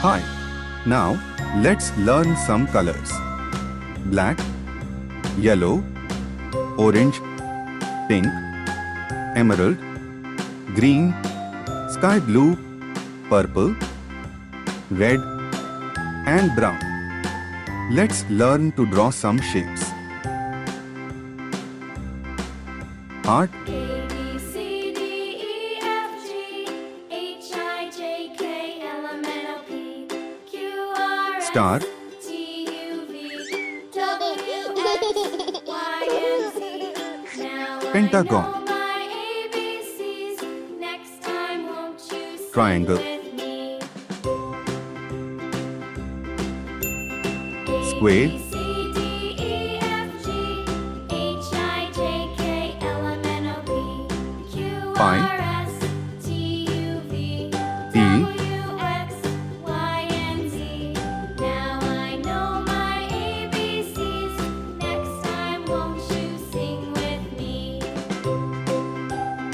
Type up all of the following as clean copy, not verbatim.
Hi. Now, let's learn some colors. Black, yellow, orange, pink, emerald, green, sky blue, purple, red, and brown. Let's learn to draw some shapes. Heart, star, Pentagon, triangle, square, pie, eel,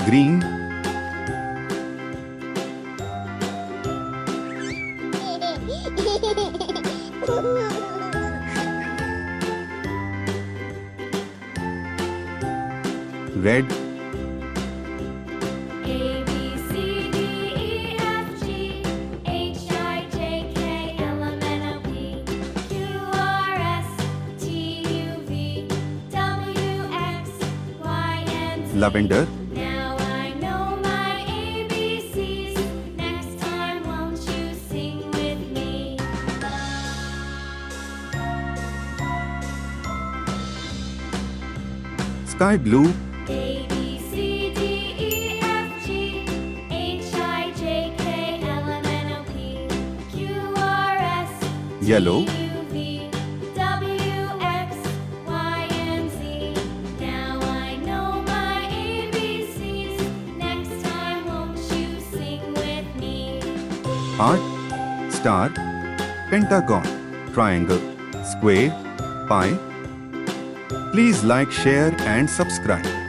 green, red, lavender, sky blue, yellow, heart, star, pentagon, triangle, square, pie. Please like, share and subscribe.